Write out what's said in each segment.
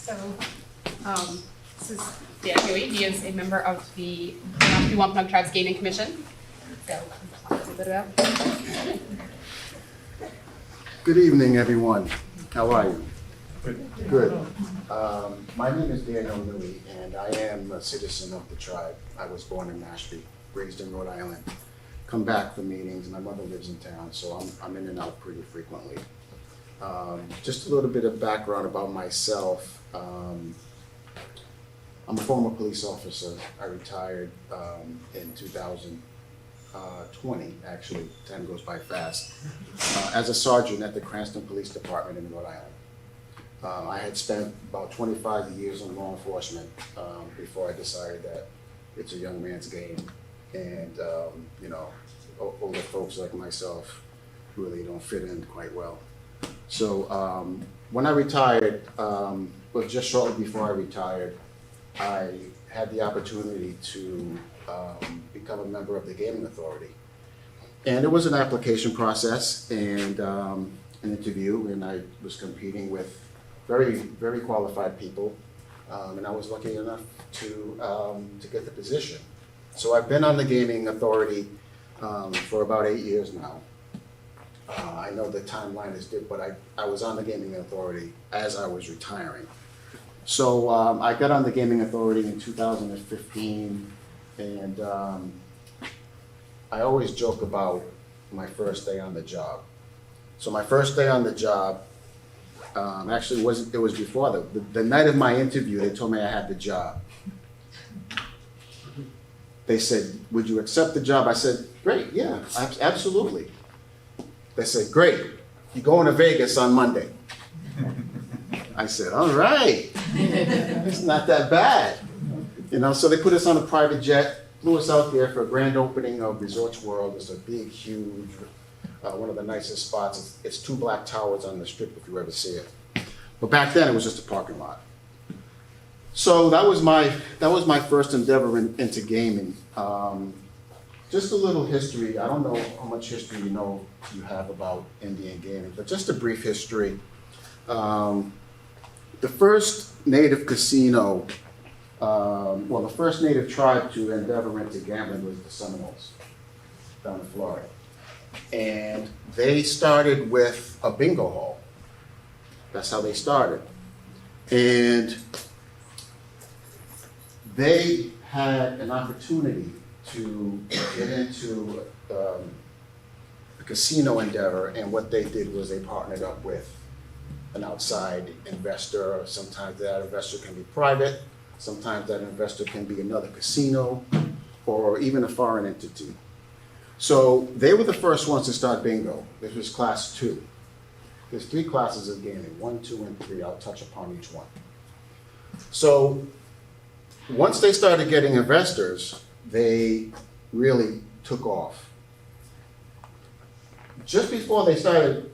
So, this is Dan Huey. He is a member of the Wampanoag Tribes Gaming Commission. So, talk a little bit about. Good evening, everyone. How are you? Good. My name is Daniel Newey, and I am a citizen of the tribe. I was born in Mashpee, raised in Rhode Island. Come back for meetings. My mother lives in town, so I'm in and out pretty frequently. Just a little bit of background about myself. I'm a former police officer. I retired in 2020, actually. Time goes by fast. As a sergeant at the Cranston Police Department in Rhode Island. I had spent about 25 years in law enforcement before I decided that it's a young man's game. And, older folks like myself really don't fit in quite well. So when I retired, just shortly before I retired, I had the opportunity to become a member of the Gaming Authority. And it was an application process and an interview, and I was competing with very, very qualified people, and I was lucky enough to get the position. So I've been on the Gaming Authority for about 8 years now. I know the timeline is different, but I was on the Gaming Authority as I was retiring. So I got on the Gaming Authority in 2015, and I always joke about my first day on the job. So my first day on the job, actually it was before the night of my interview, they told me I had the job. They said, "Would you accept the job?" I said, "Great, yeah, absolutely." They said, "Great, you're going to Vegas on Monday." I said, "All right, it's not that bad." So they put us on a private jet, flew us out there for a grand opening of Resorts World. It's a big, huge, one of the nicest spots. It's two black towers on the strip if you ever see it. But back then it was just a parking lot. So that was my first endeavor into gaming. Just a little history. I don't know how much history you have about Indian gaming, but just a brief history. The first native casino, the first native tribe to endeavor into gambling was the Seminoles down in Florida. And they started with a bingo hall. That's how they started. And they had an opportunity to get into a casino endeavor, and what they did was they partnered up with an outside investor. Sometimes that investor can be private, sometimes that investor can be another casino, or even a foreign entity. So they were the first ones to start bingo. This was class 2. There's 3 classes of gaming, 1, 2, and 3. I'll touch upon each one. So once they started getting investors, they really took off. Just before they started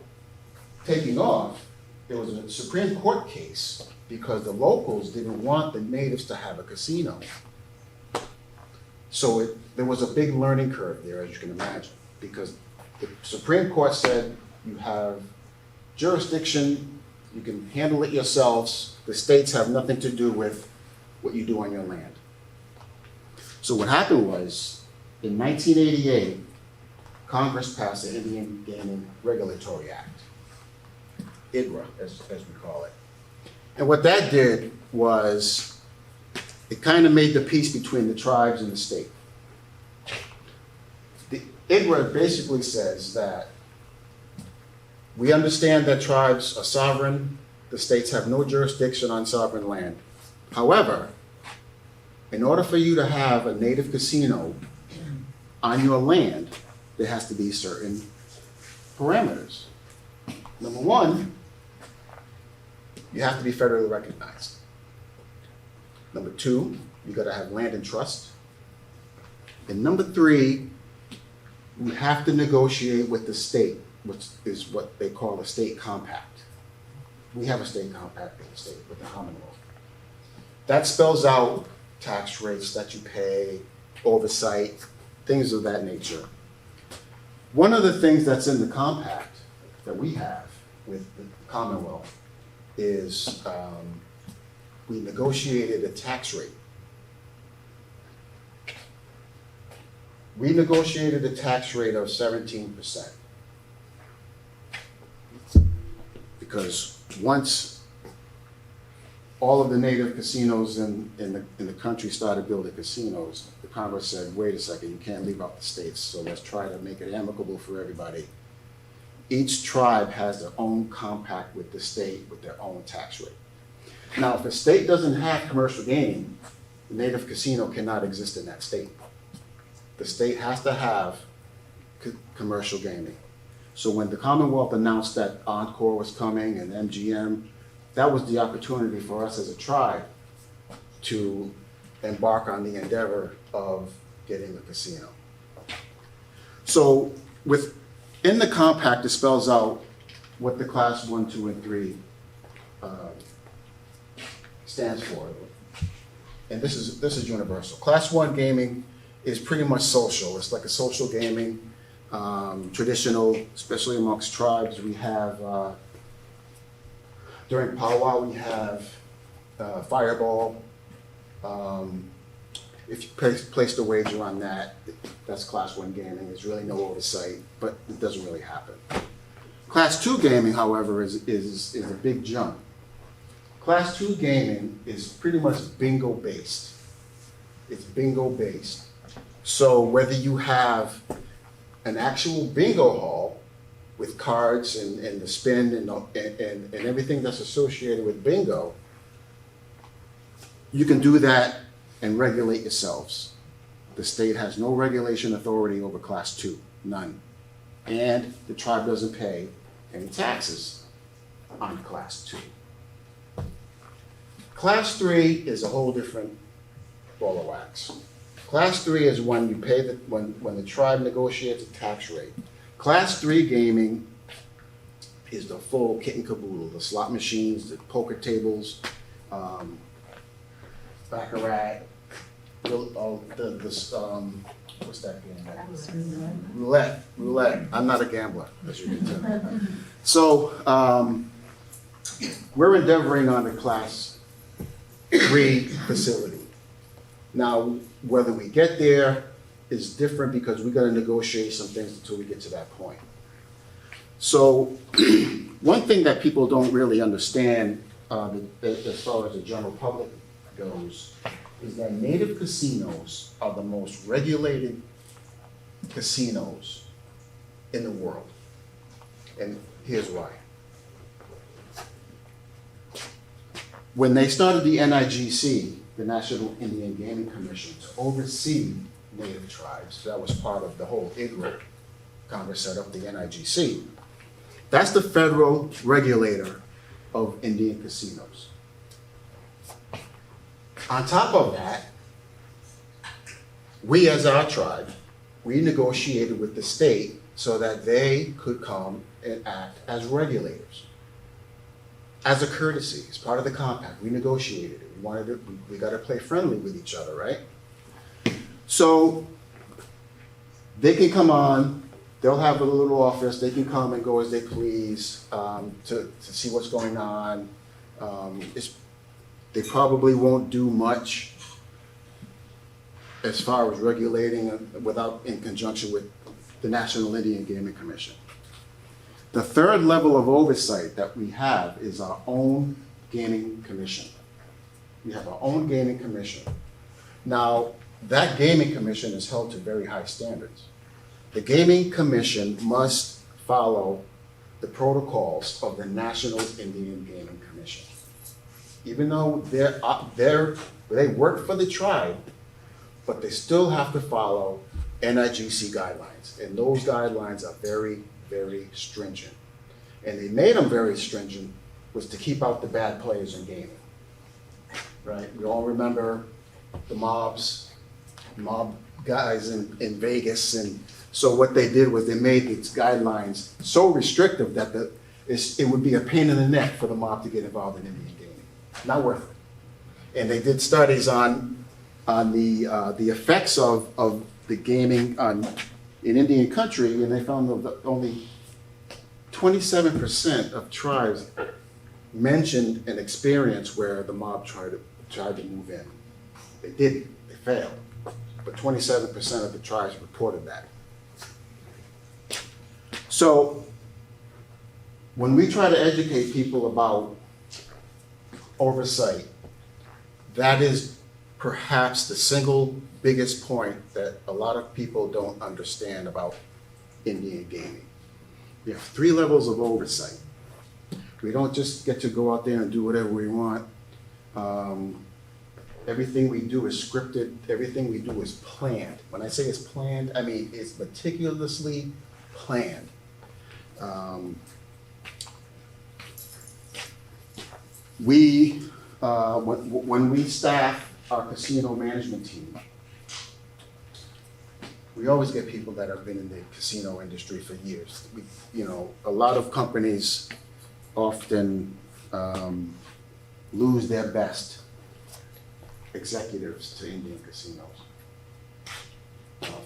taking off, there was a Supreme Court case because the locals didn't want the natives to have a casino. So there was a big learning curve there, as you can imagine, because the Supreme Court said you have jurisdiction, you can handle it yourselves, the states have nothing to do with what you do on your land. So what happened was, in 1988, Congress passed the Indian Gaming Regulatory Act, IGRA, as we call it. And what that did was, it kind of made the peace between the tribes and the state. The IGRA basically says that we understand that tribes are sovereign, the states have no jurisdiction on sovereign land. However, in order for you to have a native casino on your land, there has to be certain parameters. Number 1, you have to be federally recognized. Number 2, you got to have land in trust. And number 3, you have to negotiate with the state, which is what they call a state compact. We have a state compact in the state with the Commonwealth. That spells out tax rates that you pay, oversight, things of that nature. One of the things that's in the compact that we have with the Commonwealth is we negotiated a tax rate. We negotiated a tax rate of 17%. Because once all of the native casinos in the country started building casinos, the Congress said, wait a second, you can't leave out the states, so let's try to make it amicable for everybody. Each tribe has their own compact with the state with their own tax rate. Now, if a state doesn't have commercial gaming, the native casino cannot exist in that state. The state has to have commercial gaming. So when the Commonwealth announced that Encore was coming and MGM, that was the opportunity for us as a tribe to embark on the endeavor of getting a casino. So in the compact, it spells out what the class 1, 2, and 3 stands for. And this is universal. Class 1 gaming is pretty much social. It's like a social gaming, traditional, especially amongst tribes. We have, during powwow, we have fireball. If you place the wager on that, that's class 1 gaming. There's really no oversight, but it doesn't really happen. Class 2 gaming, however, is a big jump. Class 2 gaming is pretty much bingo based. It's bingo based. So whether you have an actual bingo hall with cards and the spin and everything that's associated with bingo, you can do that and regulate yourselves. The state has no regulation authority over class 2, none. And the tribe doesn't pay any taxes on class 2. Class 3 is a whole different ball of wax. Class 3 is when you pay when the tribe negotiates a tax rate. Class 3 gaming is the full kit and caboodle, the slot machines, the poker tables, baccarat, what's that game? Roulette. I'm not a gambler, as you can tell. So we're endeavoring on the class 3 facility. Now, whether we get there is different because we got to negotiate some things until we get to that point. So one thing that people don't really understand as far as the general public goes is that native casinos are the most regulated casinos in the world. And here's why. When they started the NIGC, the National Indian Gaming Commission, to oversee native tribes, that was part of the whole IGRO. Congress set up the NIGC. That's the federal regulator of Indian casinos. On top of that, we as our tribe, we negotiated with the state so that they could come and act as regulators. As a courtesy, as part of the compact, we negotiated it. We got to play friendly with each other, right? So they can come on, they'll have a little office, they can come and go as they please to see what's going on. They probably won't do much as far as regulating in conjunction with the National Indian Gaming Commission. The third level of oversight that we have is our own gaming commission. We have our own gaming commission. Now, that gaming commission is held to very high standards. The gaming commission must follow the protocols of the National Indian Gaming Commission. Even though they work for the tribe, but they still have to follow NIGC guidelines. And those guidelines are very, very stringent. And they made them very stringent was to keep out the bad players in gaming. Right? We all remember the mob guys in Vegas. And so what they did was they made these guidelines so restrictive that it would be a pain in the neck for the mob to get involved in Indian gaming. Not worth it. And they did studies on the effects of the gaming in Indian country, and they found that only 27% of tribes mentioned an experience where the mob tried to move in. They didn't, they failed. But 27% of the tribes reported that. So when we try to educate people about oversight, that is perhaps the single biggest point that a lot of people don't understand about Indian gaming. We have 3 levels of oversight. We don't just get to go out there and do whatever we want. Everything we do is scripted, everything we do is planned. When I say it's planned, I mean it's meticulously planned. When we staff our casino management team, we always get people that have been in the casino industry for years. A lot of companies often lose their best executives to Indian casinos.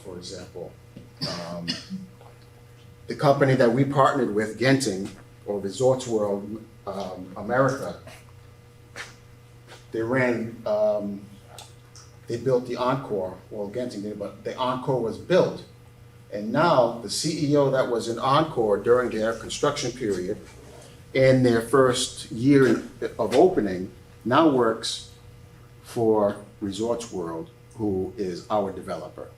For example, the company that we partnered with, Genting, or Resorts World America, they built the Encore, well, Genting did, but the Encore was built. And now the CEO that was in Encore during their construction period, in their first year of opening, now works for Resorts World, who is our developer.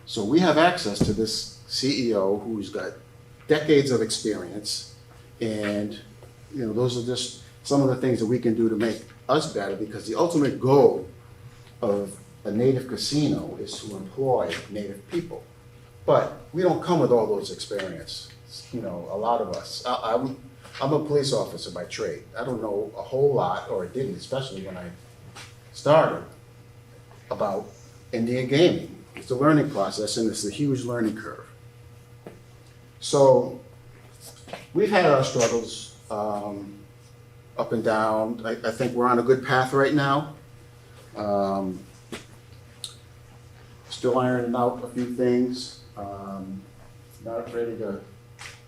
So we have access to this CEO who's got decades of experience, and those are just some of the things that we can do to make us better, because the ultimate goal of a native casino is to employ native people. But we don't come with all those experience. A lot of us. I'm a police officer by trade. I don't know a whole lot, or I didn't, especially when I started, about Indian gaming. It's a learning process, and it's a huge learning curve. So we've had our struggles up and down. I think we're on a good path right now. Still ironing out a few things. Not ready to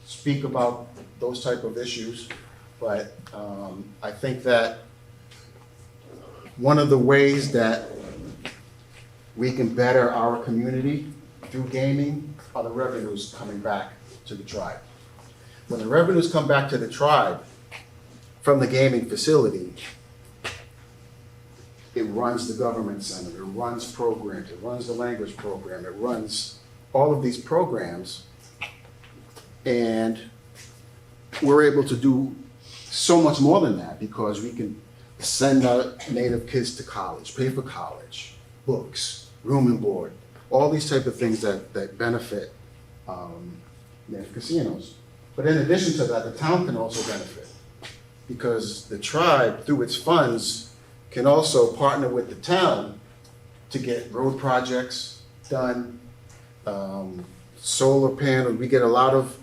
speak about those type of issues, but I think that one of the ways that we can better our community through gaming are the revenues coming back to the tribe. When the revenues come back to the tribe from the gaming facility, it runs the government center, it runs programs, it runs the language program, it runs all of these programs, and we're able to do so much more than that, because we can send our native kids to college, pay for college, books, room and board, all these type of things that benefit native casinos. But in addition to that, the town can also benefit, because the tribe, through its funds, can also partner with the town to get road projects done, solar panels. We get a lot of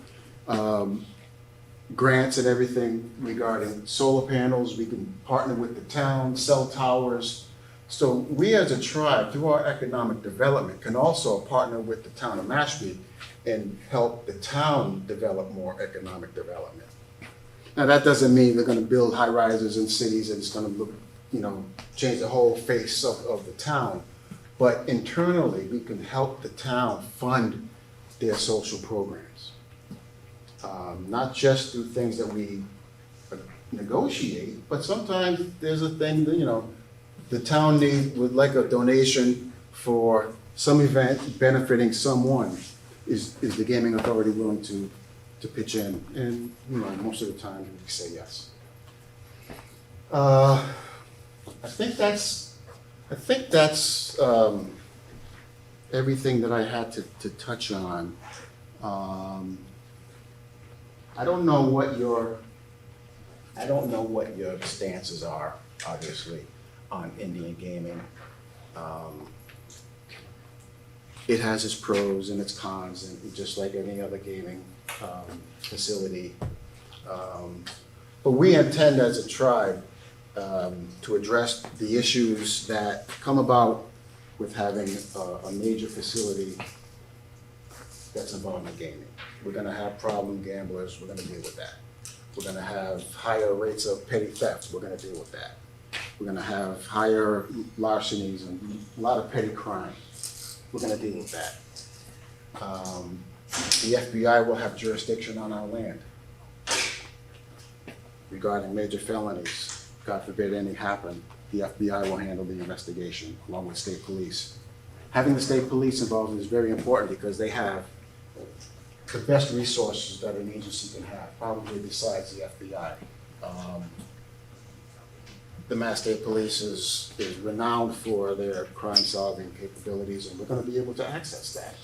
grants and everything regarding solar panels. We can partner with the town, cell towers. So we as a tribe, through our economic development, can also partner with the town of Mashpee and help the town develop more economic development. Now that doesn't mean they're going to build high rises in cities and it's going to look, change the whole face of the town. But internally, we can help the town fund their social programs. Not just through things that we negotiate, but sometimes there's a thing that, the town would like a donation for some event benefiting someone. Is the gaming authority willing to pitch in? And most of the time we say yes. I think that's everything that I had to touch on. I don't know what your stances are, obviously, on Indian gaming. It has its pros and its cons, and just like any other gaming facility. But we intend as a tribe to address the issues that come about with having a major facility that's involved in gaming. We're gonna have problem gamblers, we're gonna deal with that. We're gonna have higher rates of petty thefts, we're gonna deal with that. We're gonna have higher larcenies and a lot of petty crime, we're gonna deal with that. The FBI will have jurisdiction on our land regarding major felonies. God forbid any happen, the FBI will handle the investigation along with state police. Having the state police involved is very important because they have the best resources that an agency can have, probably besides the FBI. The Mass State Police is renowned for their crime-solving capabilities, and we're gonna be able to access that.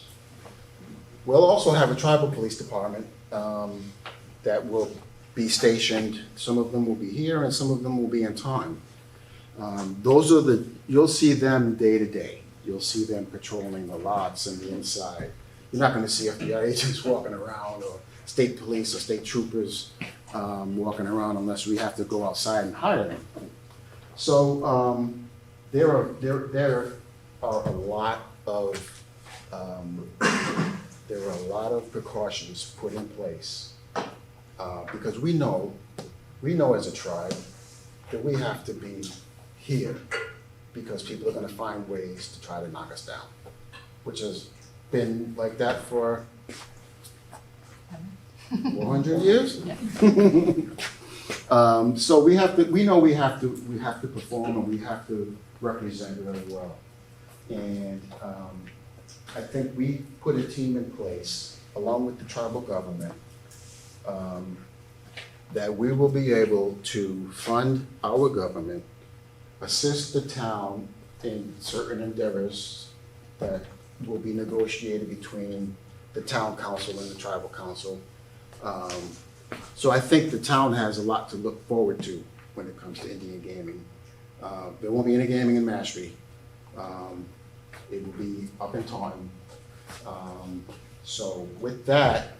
We'll also have a tribal police department that will be stationed. Some of them will be here, and some of them will be in Taunton. Those are you'll see them day to day. You'll see them patrolling the lots and the inside. You're not gonna see FBI agents walking around, or state police or state troopers walking around unless we have to go outside and hire them. So there are a lot of precautions put in place because we know as a tribe that we have to be here because people are going to find ways to try to knock us down, which has been like that for 400 years. Yeah. So we have to perform, and we have to represent very well. And I think we put a team in place, along with the tribal government, that we will be able to fund our government, assist the town in certain endeavors that will be negotiated between the town council and the tribal council. So I think the town has a lot to look forward to when it comes to Indian gaming. There won't be any gaming in Mashpee. It will be up in Taunton. So with that,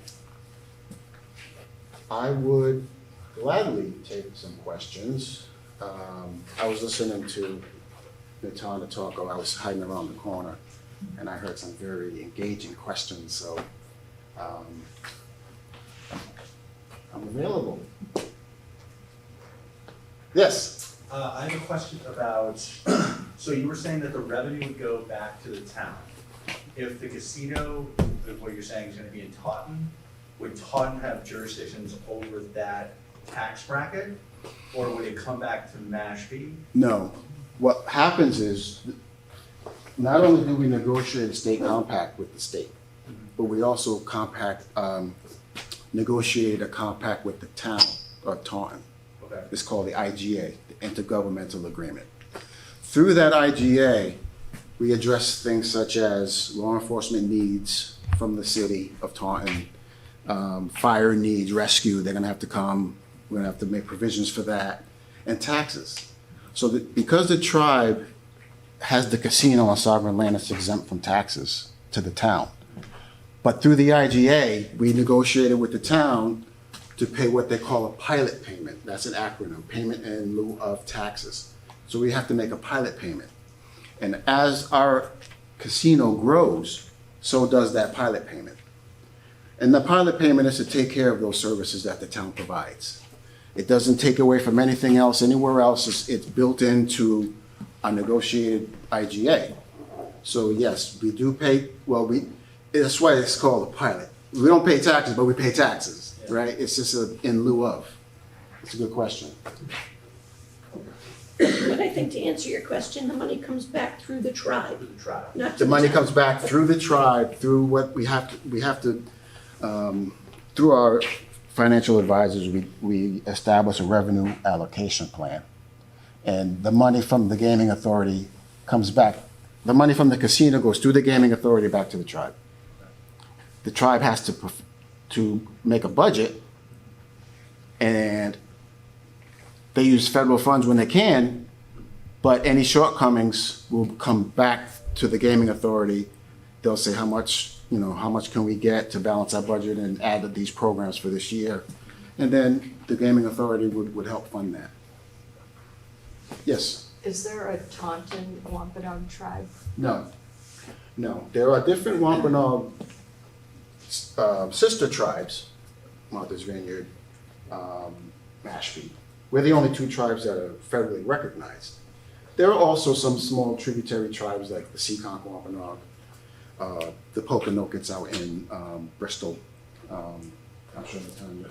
I would gladly take some questions. I was listening to Natana talk, I was hiding around the corner, and I heard some very engaging questions, so I'm available. Yes? I have a question about, so you were saying that the revenue would go back to the town. If the casino, what you're saying is gonna be in Taunton, would Taunton have jurisdictions over that tax bracket? Or would it come back to Mashpee? No. What happens is, not only do we negotiate a state compact with the state, but we also negotiated a compact with the town of Taunton. Okay. It's called the IGA, the Intergovernmental Agreement. Through that IGA, we address things such as law enforcement needs from the city of Taunton, fire needs, rescue, they're gonna have to come, we're gonna have to make provisions for that, and taxes. So that because the tribe has the casino on sovereign land, it's exempt from taxes to the town. But through the IGA, we negotiated with the town to pay what they call a pilot payment. That's an acronym, payment in lieu of taxes. So we have to make a pilot payment. And as our casino grows, so does that pilot payment. And the pilot payment is to take care of those services that the town provides. It doesn't take away from anything else anywhere else. It's built into a negotiated IGA. So yes, we do pay, that's why it's called a pilot. We don't pay taxes, but we pay taxes, right? It's just in lieu of. It's a good question. But I think to answer your question, the money comes back through the tribe, not to The money town. comes back through the tribe, through what we have to, through our financial advisors, we establish a revenue allocation plan. And the money from the gaming authority comes back, the money from the casino goes through the gaming authority back to the tribe. The tribe has to make a budget, and they use federal funds when they can, but any shortcomings will come back to the gaming authority. They'll say how much can we get to balance our budget and add these programs for this year. And then the gaming authority would help fund that. Yes? Is there a Taunton Wampanoag tribe? No. There are different Wampanoag sister tribes, Martha's Vineyard, Mashpee. We're the only two tribes that are federally recognized. There are also some small tributary tribes like the Seekonk Wampanoag, the Pokanokets out in Bristol. I'm sure the time that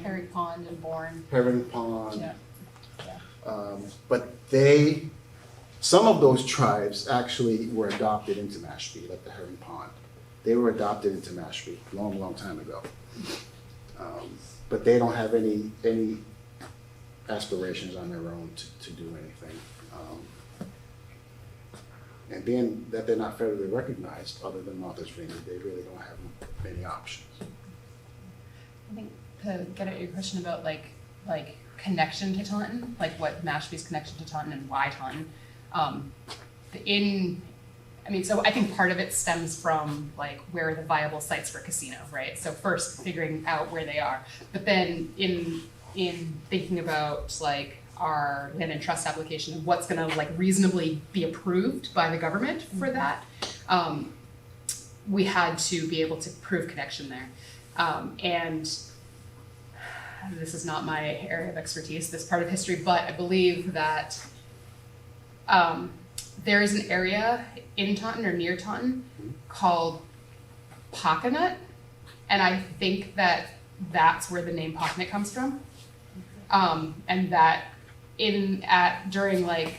Herring Pond and Bourne. Herring Pond. Yeah. But some of those tribes actually were adopted into Mashpee, like the Herring Pond. They were adopted into Mashpee a long, long time ago. But they don't have any aspirations on their own to do anything. And being that they're not federally recognized, other than Martha's Vineyard, they really don't have many options. I think to get at your question about like connection to Taunton, like what Mashpee's connection to Taunton and why Taunton. So I think part of it stems from like where are the viable sites for casino, right? So first figuring out where they are, but then in thinking about like our land and trust application and what's gonna like reasonably be approved by the government for that, we had to be able to prove connection there. And this is not my area of expertise, this part of history, but I believe that there is an area in Taunton or near Taunton called Pockanut, and I think that that's where the name Pockanut comes from. And that during like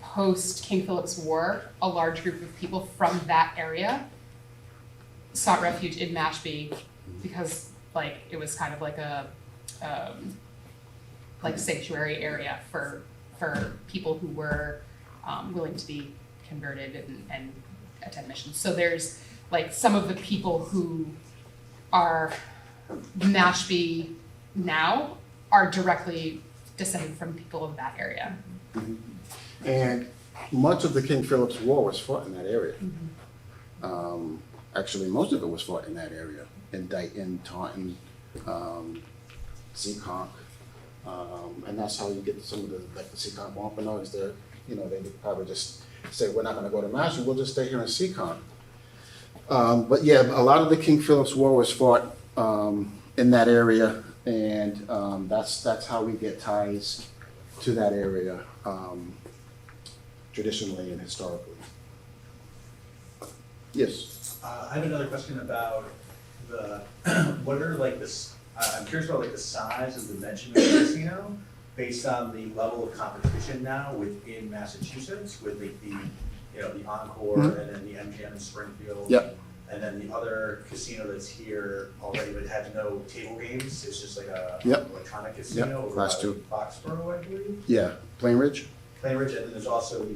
post King Philip's War, a large group of people from that area sought refuge in Mashpee because like it was kind of like a like sanctuary area for people who were willing to be converted and attend missions. So there's like some of the people who are Mashpee now are directly descended from people of that area. And much of the King Philip's War was fought in that area. Actually, most of it was fought in that area, in Dighton, Taunton, Seekonk. And that's how you get some of the, like the Seekonk Wampanoags, they would probably just say, we're not gonna go to Mashpee, we'll just stay here in Seekonk. But yeah, a lot of the King Philip's War was fought in that area, and that's how we get ties to that area traditionally and historically. Yes? I have another question about what are like this, I'm curious about like the size and dimension of the casino based on the level of competition now within Massachusetts with the Encore and then the MGM in Springfield. Yep. And then the other casino that's here already but had no table games, it's just like a Yep. electronic casino. over Class by 2. Foxborough, I believe. Yeah, Plainridge? Plainridge, and then there's also,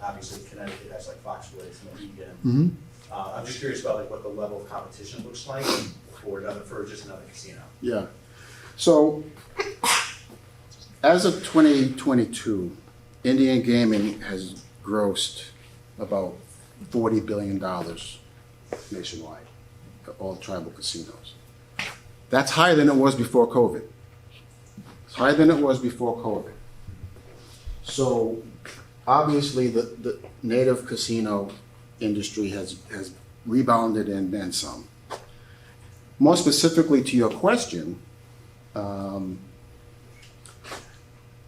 obviously Connecticut has like Foxwoods and Mohegan. Mm-hmm. I'm just curious about like what the level of competition looks like for just another casino. Yeah. So, as of 2022, Indian Gaming has grossed about $40 billion nationwide, all tribal casinos. That's higher than it was before COVID. It's higher than it was before COVID. So, obviously, the native casino industry has rebounded and then some. More specifically to your question,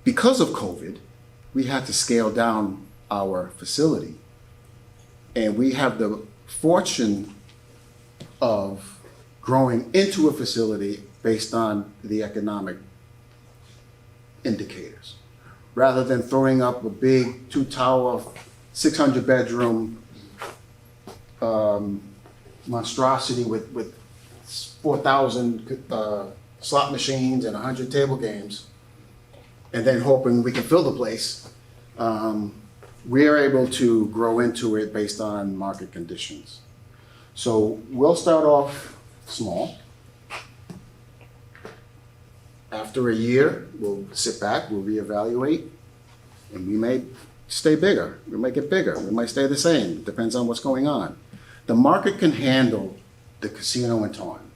because of COVID, we had to scale down our facility. And we have the fortune of growing into a facility based on the economic indicators. Rather than throwing up a big 2-tower, 600-bedroom monstrosity with 4,000 slot machines and 100 table games, and then hoping we can fill the place, we're able to grow into it based on market conditions. So we'll start off small. After a year, we'll sit back, we'll reevaluate, and we may stay bigger. We might get bigger. We might stay the same. It depends on what's going on. The market can handle the casino in Taunton.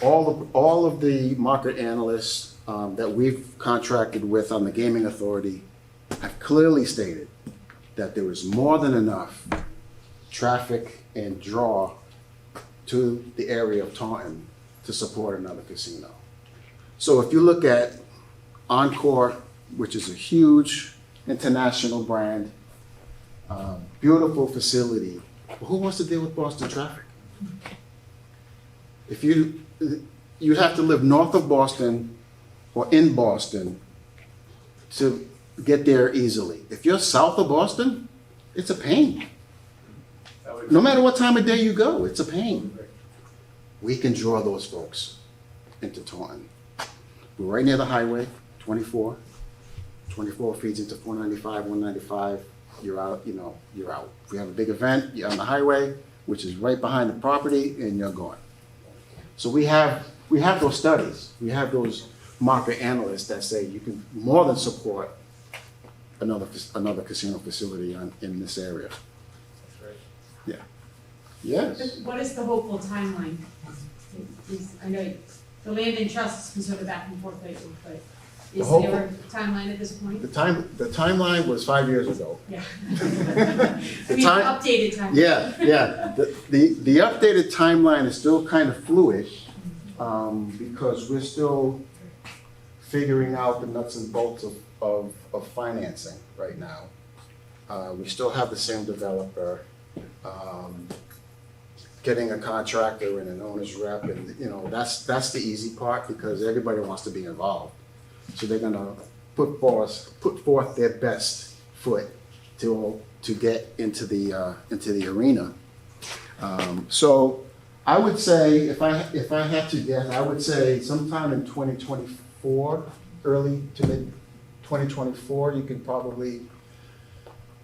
All of the market analysts that we've contracted with on the Gaming Authority have clearly stated that there is more than enough traffic and draw to the area of Taunton to support another casino. So if you look at Encore, which is a huge international brand, beautiful facility, but who wants to deal with Boston traffic? If you'd have to live north of Boston or in Boston to get there easily. If you're south of Boston, it's a pain. That would- No matter what time of day you go, it's a pain. We can draw those folks into Taunton. We're right near the highway, 24. 24 feeds into 495, 195. You're out, you're out. If we have a big event, you're on the highway, which is right behind the property, and you're going. So we have those studies. We have those market analysts that say you can more than support another casino facility in this area. That's right. Yeah. Yes. What is the hopeful timeline? I know the land and trust can sort of back and forth lately, but The is hopeful- there a timeline at this point? The timeline was 5 years ago. Yeah. The I mean, time- updated timeline. Yeah. The updated timeline is still kind of fluid, because we're still figuring out the nuts and bolts of financing right now. We still have the same developer, getting a contractor and an owner's rep, and, that's the easy part, because everybody wants to be involved. So they're gonna put forth their best foot to get into the arena. So I would say, if I had to guess, I would say sometime in 2024, early to mid 2024, you can probably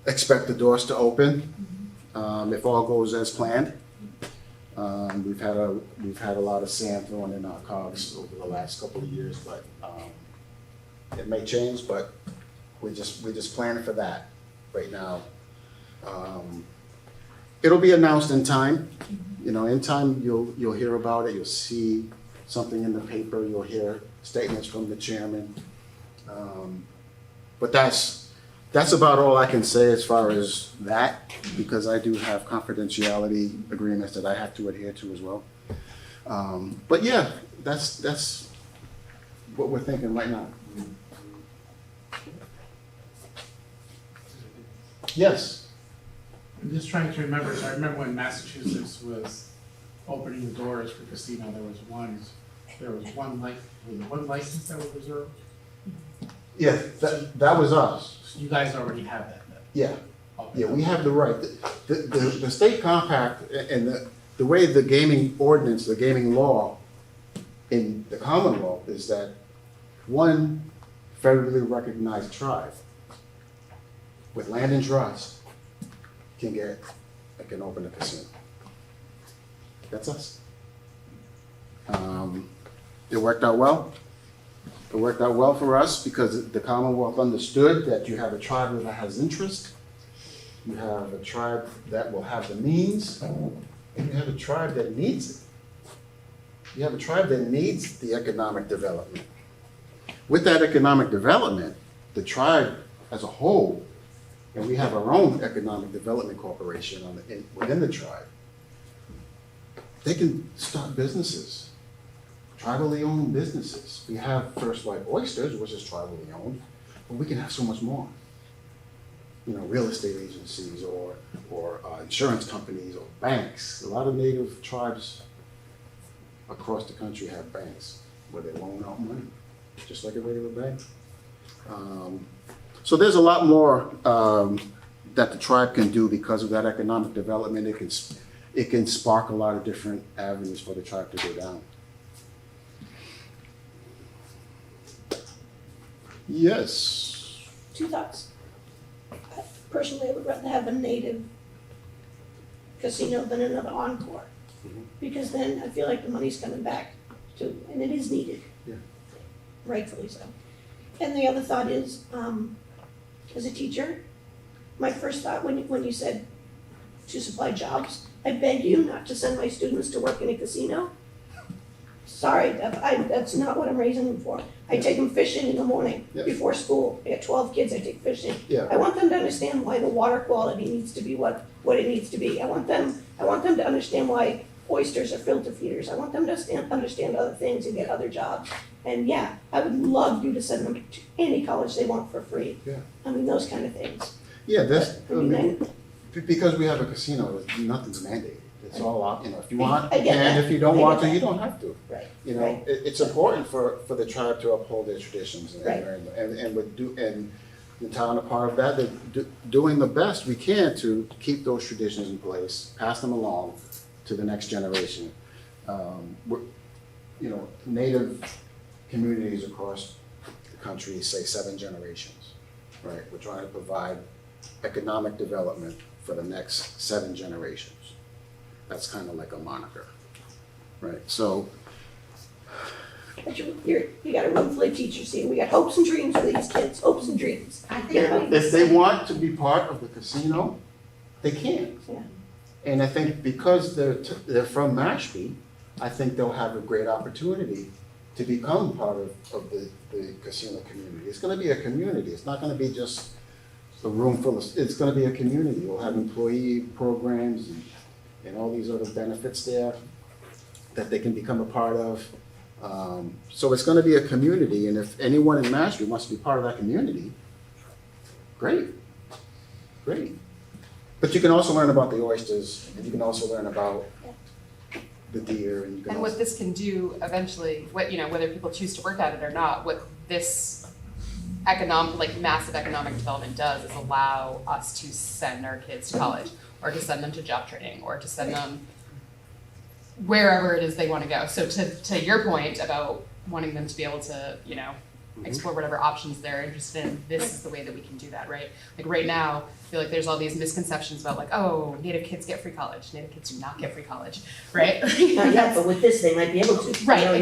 expect the doors to open, if all goes as planned. We've had a lot of sand thrown in our cogs over the last couple of years, but it may change, but we're just planning for that right now. It'll be announced in time. In time, you'll hear about it. You'll see something in the paper. You'll hear statements from the chairman. But that's about all I can say as far as that, because I do have confidentiality agreements that I have to adhere to as well. But yeah, that's what we're thinking right now. Yes. I'm just trying to remember, so I remember when Massachusetts was opening the doors for casino, there was one license that was reserved? Yeah, that was us. So you guys already have that then? Yeah. Okay. Yeah, we have the right. The state compact and the way the gaming ordinance, the gaming law in the Commonwealth is that one federally recognized tribe with land and trust can open a casino. That's us. It worked out well. It worked out well for us because the Commonwealth understood that you have a tribe that has interest, you have a tribe that will have the means, and you have a tribe that needs it. You have a tribe that needs the economic development. With that economic development, the tribe as a whole, and we have our own economic development corporation within the tribe, they can start businesses, tribally owned businesses. We have First White Oysters, which is tribally owned, but we can have so much more. Real estate agencies or insurance companies or banks. A lot of native tribes across the country have banks where they loan out money, just like a regular bank. So there's a lot more that the tribe can do because of that economic development. It can spark a lot of different avenues for the tribe to go down. Yes. Two thoughts. Personally, I would rather have a native casino than another Encore. Because then I feel like the money's coming back too, and it is needed. Yeah. Rightfully so. And the other thought is, as a teacher, my first thought when you said to supply jobs, I beg you not to send my students to work in a casino. Sorry, that's not what I'm raising them for. I take them fishing in the morning Yeah. before school. I got 12 kids, I take fishing. Yeah. I want them to understand why the water quality needs to be what it needs to be. I want them to understand why oysters or filter feeders. I want them to understand other things and get other jobs. And yeah, I would love you to send them to any college they want for free. Yeah. I mean, those kind of things. Yeah, that's, I mean, because we have a casino, nothing's mandated. It's all out, if you want, I you get can, that. if you don't I want get to, you that. don't have to. Right. It, it's important for the tribe to uphold their traditions and, Right. and the town, a part of that, they're doing the best we can to keep those traditions in place, pass them along to the next generation. Native communities across the country say 7 generations, right? We're trying to provide economic development for the next 7 generations. That's kind of like a moniker, right? So, But you got a room full of teachers here. We got hopes and dreams for these kids, hopes and dreams. I You know? think, if they want to be part of the casino, they can. Yeah. And I think because they're from Mashpee, I think they'll have a great opportunity to become part of the casino community. It's gonna be a community. It's not gonna be just a room full of, it's gonna be a community. We'll have employee programs and all these other benefits there that they can become a part of. So it's gonna be a community, and if anyone in Mashpee wants to be part of that community, great, great. But you can also learn about the oysters, and you can also learn about the deer, and you can And also. what this can do eventually, whether people choose to work at it or not, what this massive economic development does is allow us to send our kids to college, or to send them to job training, or to send them wherever it is they want to go. So to your point about wanting them to be able to, explore whatever options they're interested in, this is the way that we can do that, right? Like right now, I feel like there's all these misconceptions about like, oh, Native kids get free college. Native kids do not get free college, right? Not yet, but with this, they might be able to. You know, Right,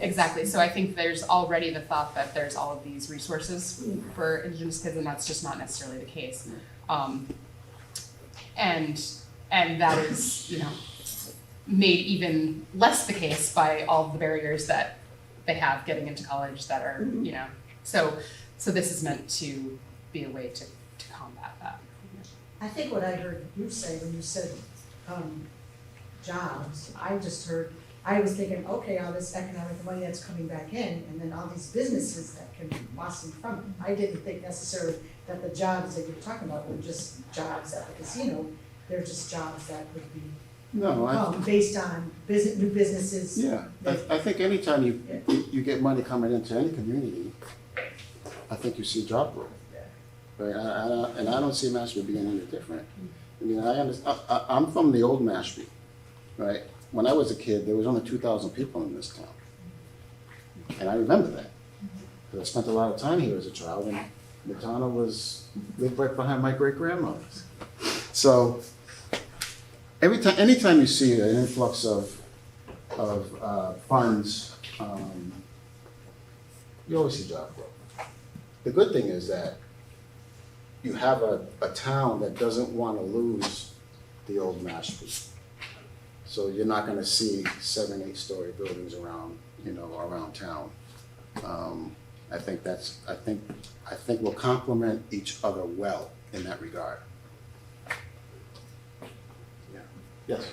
exactly. So I think there's already the thought that there's all of these resources for Indigenous kids, and that's just not necessarily the case. And that is, made even less the case by all of the barriers that they have getting into college that are, so this is meant to be a way to combat that. I think what I heard you say when you said, jobs, I was thinking, okay, all this economic money that's coming back in, and then all these businesses that can blossom from it. I didn't think necessarily that the jobs that you're talking about were just jobs at the casino, they're just jobs that would be No, based on new businesses. yeah, I think anytime you get money coming into any community, I think you see job growth. Right, and I don't see Mashpee being any different. I mean, I'm from the old Mashpee, right? When I was a kid, there was only 2,000 people in this town. And I remember that. Because I spent a lot of time here as a child, and Matana lived right behind my great-grandmother's. So, anytime you see an influx of funds, you always see job growth. The good thing is that you have a town that doesn't want to lose the old Mashpee. So you're not going to see 7, 8-story buildings around town. I think we'll complement each other well in that regard. Yeah. Yes.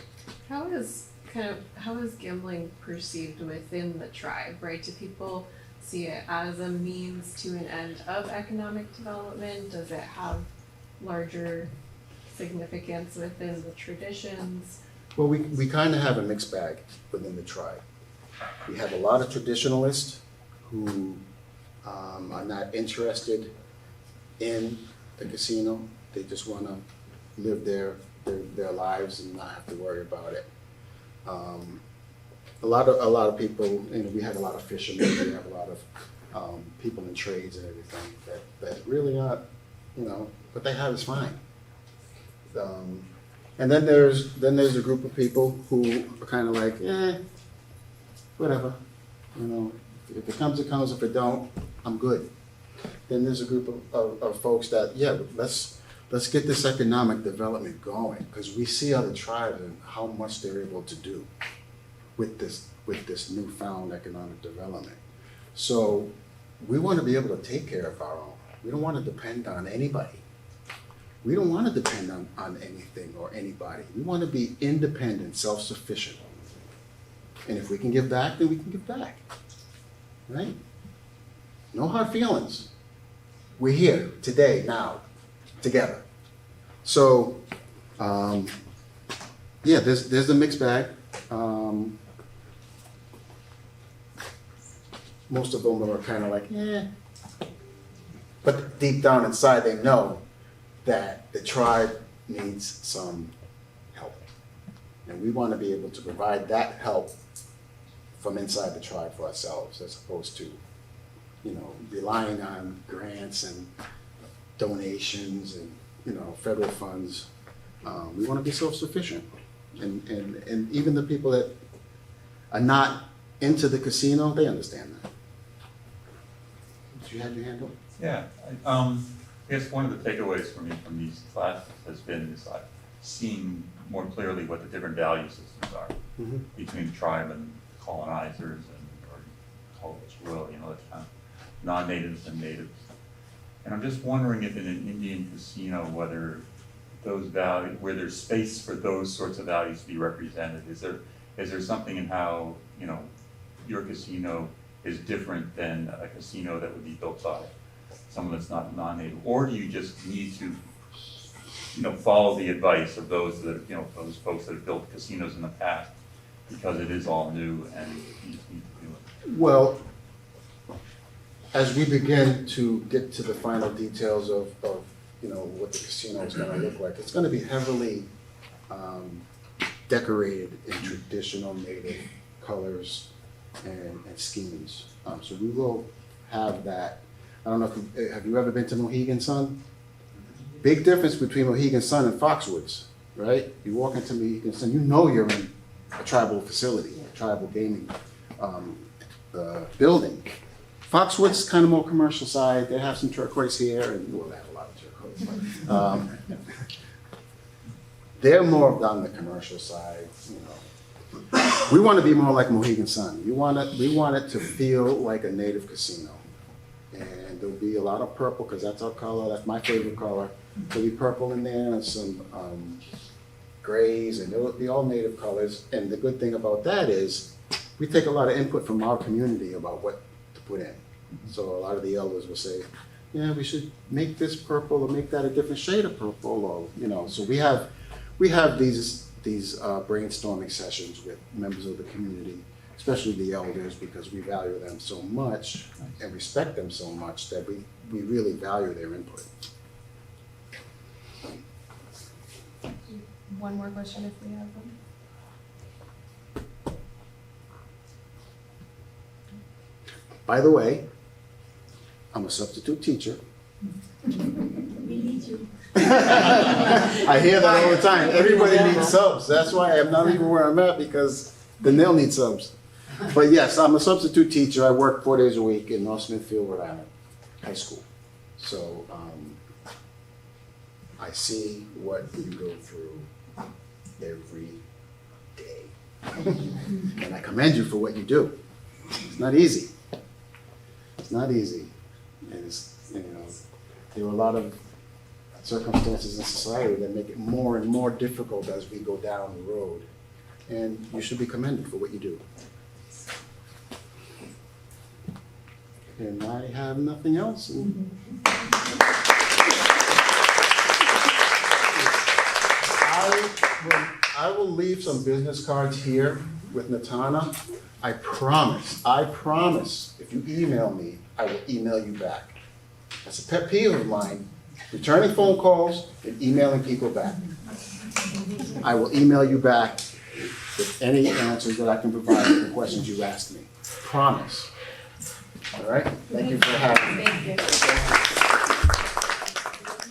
How is gambling perceived within the tribe, right? Do people see it as a means to an end of economic development? Does it have larger significance within the traditions? Well, we kind of have a mixed bag within the tribe. We have a lot of traditionalists who are not interested in the casino. They just want to live their lives and not have to worry about it. A lot of people, we have a lot of fishermen, we have a lot of people in trades and everything that really aren't, what they have is fine. And then there's a group of people who are kind of like, whatever, if it comes, it comes. If it don't, I'm good. Then there's a group of folks that, let's get this economic development going, because we see other tribes and how much they're able to do with this newfound economic development. So we want to be able to take care of our own. We don't want to depend on anybody. We don't want to depend on anything or anybody. We want to be independent, self-sufficient. And if we can give back, then we can give back, right? No hard feelings. We're here today, now, together. So, yeah, there's the mixed bag. Most of them are kind of like, but deep down inside, they know that the tribe needs some help. And we want to be able to provide that help from inside the tribe for ourselves, as opposed to, relying on grants and donations and, federal funds. We want to be self-sufficient. And even the people that are not into the casino, they understand that. Did you have your hand up? Yeah, I guess one of the takeaways for me from these classes has been is I've seen more clearly what the different value systems are between the tribe and colonizers, or call it what you will, that's kind of non-natives and natives. And I'm just wondering if in an Indian casino, whether those values, where there's space for those sorts of values to be represented, is there something in how, your casino is different than a casino that would be built by someone that's not non-native? Or do you just need to, follow the advice of those that, those folks that have built casinos in the past, because it is all new and you just need to do it? Well, as we begin to get to the final details of what the casino is going to look like, it's going to be heavily decorated in traditional native colors and schemes. So we will have that. I don't know if have you ever been to Mohegan Sun? Big difference between Mohegan Sun and Foxwoods, right? You walk into Mohegan Sun, you're in a tribal facility, a tribal gaming building. Foxwoods kind of more commercial side. They have some turquoise here, and well, they have a lot of turquoise. They're more on the commercial side. We want to be more like Mohegan Sun. We want it to feel like a native casino, and there'll be a lot of purple because that's our color. That's my favorite color. There'll be purple in there and some grays, and it'll be all native colors. And the good thing about that is we take a lot of input from our community about what to put in. So a lot of the elders will say, yeah, we should make this purple or make that a different shade of purple, or so we have these brainstorming sessions with members of the community, especially the elders, because we value them so much and respect them so much that we really value their input. One more question if we have one. By the way, I'm a substitute teacher. We need you. I hear that all the time. Everybody needs subs. That's why I'm not even where I'm at, because then they'll need subs. But yes, I'm a substitute teacher. I work 4 days a week in North Smithfield, Rhode Island, high school. So I see what you go through every day. And I commend you for what you do. It's not easy. It's not easy. And there are a lot of circumstances in society that make it more and more difficult as we go down the road. And you should be commended for what you do. And I have nothing else. I will leave some business cards here with Natana. I promise, if you email me, I will email you back. That's a pet peeve of mine, returning phone calls and emailing people back. I will email you back with any answers that I can provide to the questions you asked me. Promise. All right? Thank you for having me. Thank you.